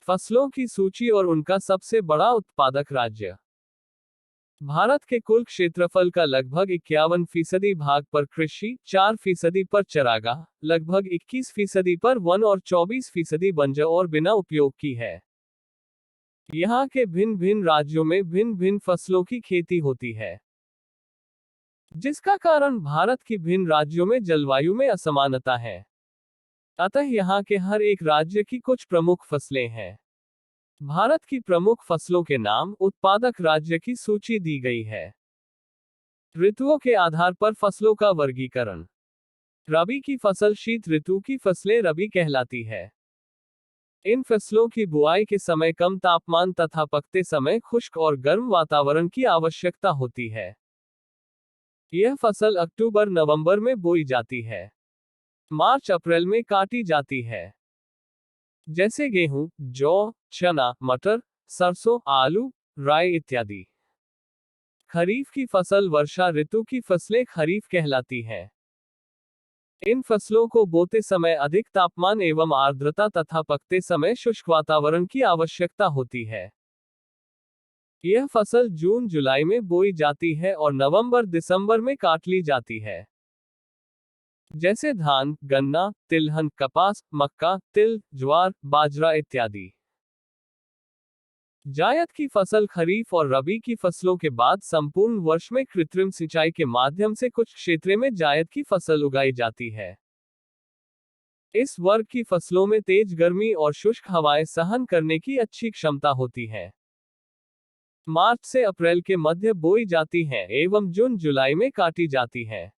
फसलों की सूची और उनका सबसे बड़ा उत्पादक राज्य। भारत के कुल क्षेत्रफल का लगभग 51% भाग पर कृषि, 4% पर चरागाह, लगभग 21% पर वन और 24% बंजर और बिना उपयोग की है। यहाँ के भिन्न भिन्न राज्यों में भिन्न भिन्न फसलों की खेती होती है, जिसका कारण भारत की भिन्न राज्यों में जलवायु में असमानता है। अतः यहाँ के हर एक राज्य की कुछ प्रमुख फसलें हैं। भारत की प्रमुख फसलों के नाम उत्पादक राज्य की सूची दी गई है। ऋतुओं के आधार पर फसलों का वर्गीकरण। रबी की फसल शीत ऋतु की फसलें रबी कहलाती है। इन फसलों की बुआई के समय कम तापमान तथा पकते समय खुश्क और गर्म वातावरण की आवश्यकता होती है। यह फसल अक्टूबर नवंबर में बोई जाती है। मार्च अप्रैल में काटी जाती है। जैसे गेहूं, जौ, चना, मटर, सरसों, आलू, राई इत्यादि। खरीफ की फसल वर्षा ऋतु की फसलें खरीफ कहलाती हैं। इन फसलों को बोते समय अधिक तापमान एवं आर्द्रता तथा पकते समय शुष्क वातावरण की आवश्यकता होती है। यह फसल जून जुलाई में बोई जाती है और नवंबर दिसंबर में काट ली जाती है। जैसे धान, गन्ना, तिलहन, कपास, मक्का, तिल, ज्वार, बाजरा इत्यादि। जायद की फसल खरीफ और रबी की फसलों के बाद संपूर्ण वर्ष में कृत्रिम सिंचाई के माध्यम से कुछ क्षेत्रों में जायद की फसल उगाई जाती है। इस वर्ग की फसलों में तेज गर्मी और शुष्क हवाएं सहन करने की अच्छी क्षमता होती है। मार्च से अप्रैल के मध्य बोई जाती हैं एवं जून जुलाई में काटी जाती हैं।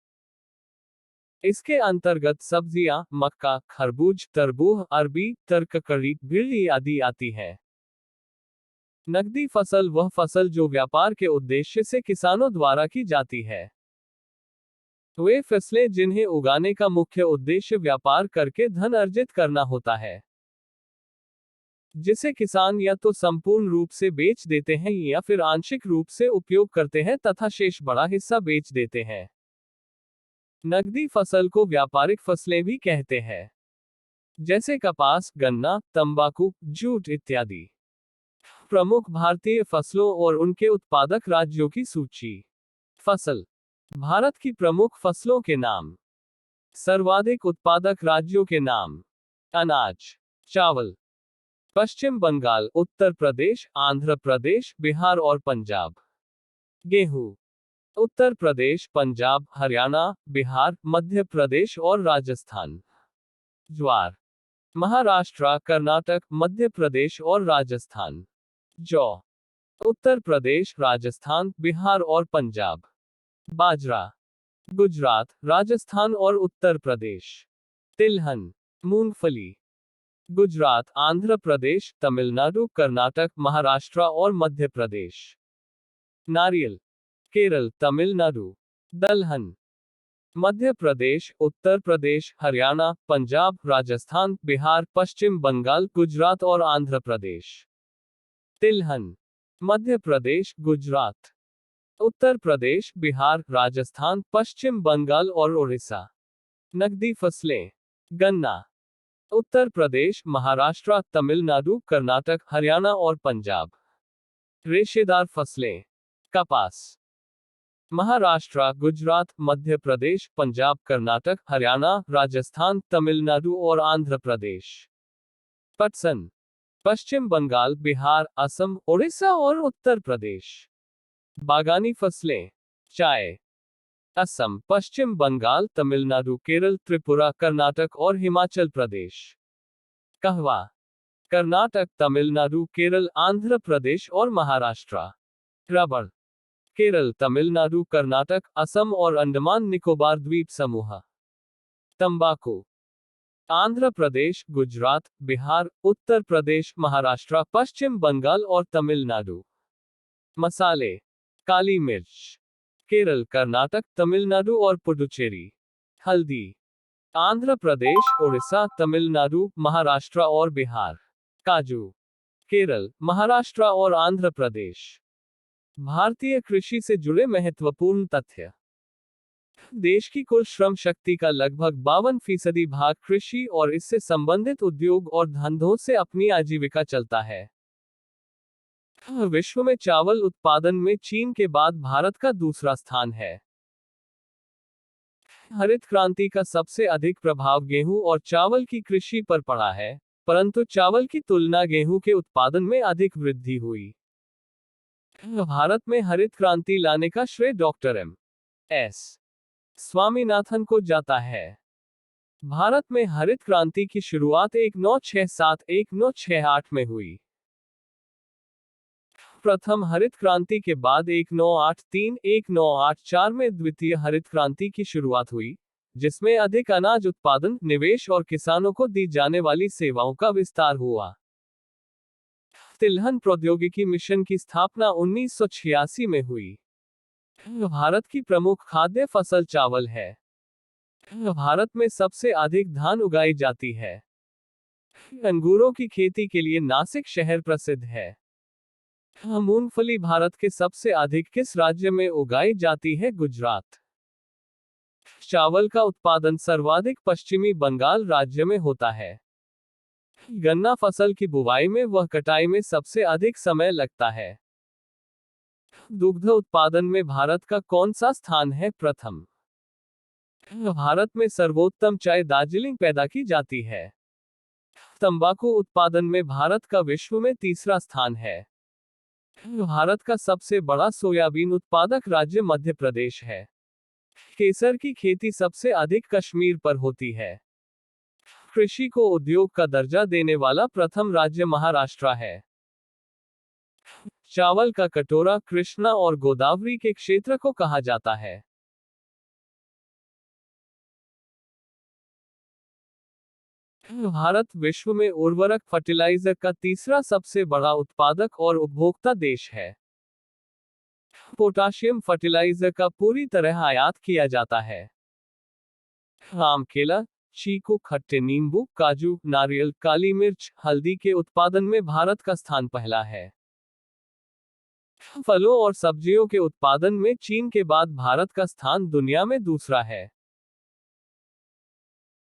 इसके अंतर्गत सब्जियां, मक्का, खरबूज, तरबूज, अरबी, तरककड़ी, भिंडी आदि आती हैं। नकदी फसल वह फसल जो व्यापार के उद्देश्य से किसानों द्वारा की जाती है। वे फसलें जिन्हें उगाने का मुख्य उद्देश्य व्यापार करके धन अर्जित करना होता है, जिसे किसान या तो संपूर्ण रूप से बेच देते हैं या फिर आंशिक रूप से उपयोग करते हैं तथा शेष बड़ा हिस्सा बेच देते हैं। नकदी फसल को व्यापारिक फसलें भी कहते हैं, जैसे कपास, गन्ना, तंबाकू, जूट इत्यादि। प्रमुख भारतीय फसलों और उनके उत्पादक राज्यों की सूची। फसल। भारत की प्रमुख फसलों के नाम। सर्वाधिक उत्पादक राज्यों के नाम। अनाज, चावल। पश्चिम बंगाल, उत्तर प्रदेश, आंध्र प्रदेश, बिहार और पंजाब। गेहूं, उत्तर प्रदेश, पंजाब, हरियाणा, बिहार, मध्य प्रदेश और राजस्थान। ज्वार, महाराष्ट्र, कर्नाटक, मध्य प्रदेश और राजस्थान। जौ, उत्तर प्रदेश, राजस्थान, बिहार और पंजाब। बाजरा, गुजरात, राजस्थान और उत्तर प्रदेश। तिलहन, मूंगफली, गुजरात, आंध्र प्रदेश, तमिलनाडु, कर्नाटक, महाराष्ट्र और मध्य प्रदेश। नारियल, केरल, तमिलनाडु। दलहन, मध्य प्रदेश, उत्तर प्रदेश, हरियाणा, पंजाब, राजस्थान, बिहार, पश्चिम बंगाल, गुजरात और आंध्र प्रदेश। तिलहन, मध्य प्रदेश, गुजरात, उत्तर प्रदेश, बिहार, राजस्थान, पश्चिम बंगाल और ओडिशा। नकदी फसलें। गन्ना, उत्तर प्रदेश, महाराष्ट्र, तमिलनाडु, कर्नाटक, हरियाणा और पंजाब। रेशेदार फसलें। कपास, महाराष्ट्र, गुजरात, मध्य प्रदेश, पंजाब, कर्नाटक, हरियाणा, राजस्थान, तमिलनाडु और आंध्र प्रदेश। पटसन, पश्चिम बंगाल, बिहार, असम, ओडिशा और उत्तर प्रदेश। बागानी फसलें। चाय, असम, पश्चिम बंगाल, तमिलनाडु, केरल, त्रिपुरा, कर्नाटक और हिमाचल प्रदेश। कहवा, कर्नाटक, तमिलनाडु, केरल, आंध्र प्रदेश और महाराष्ट्र। रबड़, केरल, तमिलनाडु, कर्नाटक, असम और अंडमान निकोबार द्वीप समूह। तंबाकू, आंध्र प्रदेश, गुजरात, बिहार, उत्तर प्रदेश, महाराष्ट्र, पश्चिम बंगाल और तमिलनाडु। मसाले। काली मिर्च, केरल, कर्नाटक, तमिलनाडु और पुडुचेरी। हल्दी, आंध्र प्रदेश, ओडिशा, तमिलनाडु, महाराष्ट्र और बिहार। काजू, केरल, महाराष्ट्र और आंध्र प्रदेश। भारतीय कृषि से जुड़े महत्वपूर्ण तथ्य। देश की कुल श्रम शक्ति का लगभग 52% भाग कृषि और इससे संबंधित उद्योग और धंधों से अपनी आजीविका चलता है। विश्व में चावल उत्पादन में चीन के बाद भारत का दूसरा स्थान है। हरित क्रांति का सबसे अधिक प्रभाव गेहूं और चावल की कृषि पर पड़ा है, परंतु चावल की तुलना गेहूं के उत्पादन में अधिक वृद्धि हुई। भारत में हरित क्रांति लाने का श्रेय डॉक्टर एम.एस. स्वामीनाथन को जाता है। भारत में हरित क्रांति की शुरुआत 1967-1968 में हुई। प्रथम हरित क्रांति के बाद 1983-1984 में द्वितीय हरित क्रांति की शुरुआत हुई, जिसमें अधिक अनाज उत्पादन, निवेश और किसानों को दी जाने वाली सेवाओं का विस्तार हुआ। तिलहन प्रौद्योगिकी मिशन की स्थापना 1986 में हुई। भारत की प्रमुख खाद्य फसल चावल है। भारत में सबसे अधिक धान उगाई जाती है। अंगूरों की खेती के लिए नासिक शहर प्रसिद्ध है। मूंगफली भारत के सबसे अधिक किस राज्य में उगाई जाती है? गुजरात। चावल का उत्पादन सर्वाधिक पश्चिमी बंगाल राज्य में होता है। गन्ना फसल की बुवाई में व कटाई में सबसे अधिक समय लगता है। दुग्ध उत्पादन में भारत का कौन सा स्थान है? प्रथम। भारत में सर्वोत्तम चाय दार्जिलिंग पैदा की जाती है। तंबाकू उत्पादन में भारत का विश्व में तीसरा स्थान है। भारत का सबसे बड़ा सोयाबीन उत्पादक राज्य मध्य प्रदेश है। केसर की खेती सबसे अधिक कश्मीर पर होती है। कृषि को उद्योग का दर्जा देने वाला प्रथम राज्य महाराष्ट्र है। चावल का कटोरा कृष्णा और गोदावरी के क्षेत्र को कहा जाता है। भारत विश्व में उर्वरक फर्टिलाइजर का तीसरा सबसे बड़ा उत्पादक और उपभोक्ता देश है। पोटाशियम फर्टिलाइजर का पूरी तरह आयात किया जाता है। आम, केला, चीकू, खट्टे नींबू, काजू, नारियल, काली मिर्च, हल्दी के उत्पादन में भारत का स्थान पहला है। फलों और सब्जियों के उत्पादन में चीन के बाद भारत का स्थान दुनिया में दूसरा है।